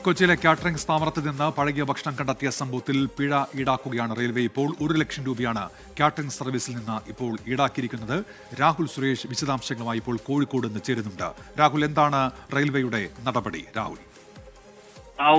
കൊച്ചിയിലെ കാറ്ററിംഗ് സ്ഥാപനത്തിൽ നിന്ന് പഴകിയ ഭക്ഷണം കണ്ടെത്തിയ സംഭവത്തിൽ പിഴ ഈടാക്കുകയാണ് റെയിൽവേ. ഇപ്പോൾ 1 ലക്ഷം രൂപയാണ് കാറ്ററിംഗ് സർവീസിൽ നിന്ന് ഇപ്പോൾ ഈടാക്കിയിരിക്കുന്നത്. രാഹുൽ സുരേഷ് വിശദാംശങ്ങളുമായി ഇപ്പോൾ കോഴിക്കോട് നിന്ന് ചേരുന്നുണ്ട്. രാഹുൽ, എന്താണ് റെയിൽവേയുടെ നടപടി? രാഹുൽ,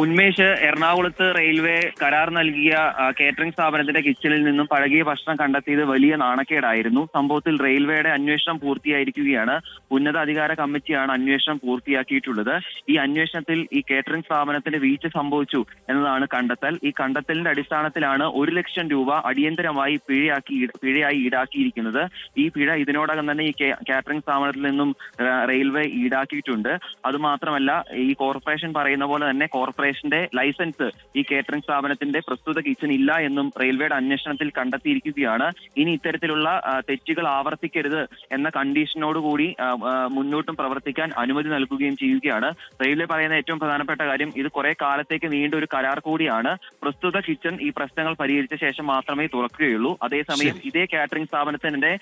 ഉന്മേഷ്, എറണാകുളത്ത് റെയിൽവേ കരാർ നൽകിയ കേറ്ററിംഗ് സ്ഥാപനത്തിന്റെ കിച്ചണിൽ നിന്നും പഴകിയ ഭക്ഷണം കണ്ടെത്തിയത് വലിയ നാണക്കേടായിരുന്നു. സംഭവത്തിൽ റെയിൽവേയുടെ അന്വേഷണം പൂർത്തിയായിരിക്കുകയാണ്. ഉന്നത അധികാര കമ്മിറ്റിയാണ് അന്വേഷണം പൂർത്തിയാക്കിയിട്ടുള്ളത്. ഈ അന്വേഷണത്തിൽ ഈ കേറ്ററിംഗ് സ്ഥാപനത്തിന് വീഴ്ച സംഭവിച്ചു എന്നതാണ് കണ്ടെത്തൽ. ഈ കണ്ടെത്തലിന്റെ അടിസ്ഥാനത്തിലാണ് 1 ലക്ഷം രൂപ അടിയന്തരമായി പിഴയായി ഈടാക്കിയിരിക്കുന്നത്. ഈ പിഴ ഇതിനോടകം തന്നെ ഈ കാറ്ററിംഗ് സ്ഥാപനത്തിൽ നിന്നും റെയിൽവേ ഈടാക്കിയിട്ടുണ്ട്. അതുമാത്രമല്ല, ഈ കോർപ്പറേഷൻ പറയുന്ന പോലെ തന്നെ കോർപ്പറേഷന്റെ ലൈസൻസ് ഈ കേറ്ററിംഗ് സ്ഥാപനത്തിന്റെ പ്രസ്തുത കിച്ചൺ ഇല്ല എന്നും റെയിൽവേയുടെ അന്വേഷണത്തിൽ കണ്ടെത്തിയിരിക്കുകയാണ്. ഇനി ഇത്തരത്തിലുള്ള തെറ്റുകൾ ആവർത്തിക്കരുത് എന്ന കണ്ടീഷനോടുകൂടി മുന്നോട്ടും പ്രവർത്തിക്കാൻ അനുമതി നൽകുകയും ചെയ്യുകയാണ്. റെയിൽവേ പറയുന്ന ഏറ്റവും പ്രധാനപ്പെട്ട കാര്യം, ഇത് കുറെ കാലത്തേക്ക് നീണ്ട ഒരു കരാർ കൂടിയാണ്. പ്രസ്തുത കിച്ചൺ ഈ പ്രശ്നങ്ങൾ പരിഹരിച്ച ശേഷം മാത്രമേ തുറക്കുകയുള്ളൂ. അതേസമയം ഇതേ കാറ്ററിംഗ് സ്ഥാപനത്തിന്റെ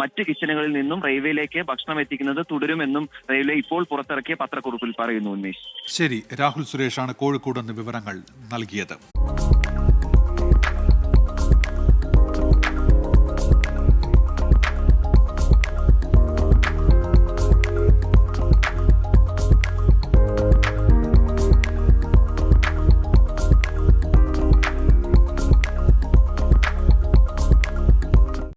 മറ്റ് കിച്ചണുകളിൽ നിന്നും റെയിൽവേയിലേക്ക് ഭക്ഷണം എത്തിക്കുന്നത് തുടരുമെന്നും റെയിൽവേ ഇപ്പോൾ പുറത്തിറക്കിയ പത്രക്കുറിപ്പിൽ പറയുന്നു. ഉന്മേഷ്, ശരി. രാഹുൽ സുരേഷാണ് കോഴിക്കോട് നിന്ന് വിവരങ്ങൾ നൽകിയത്.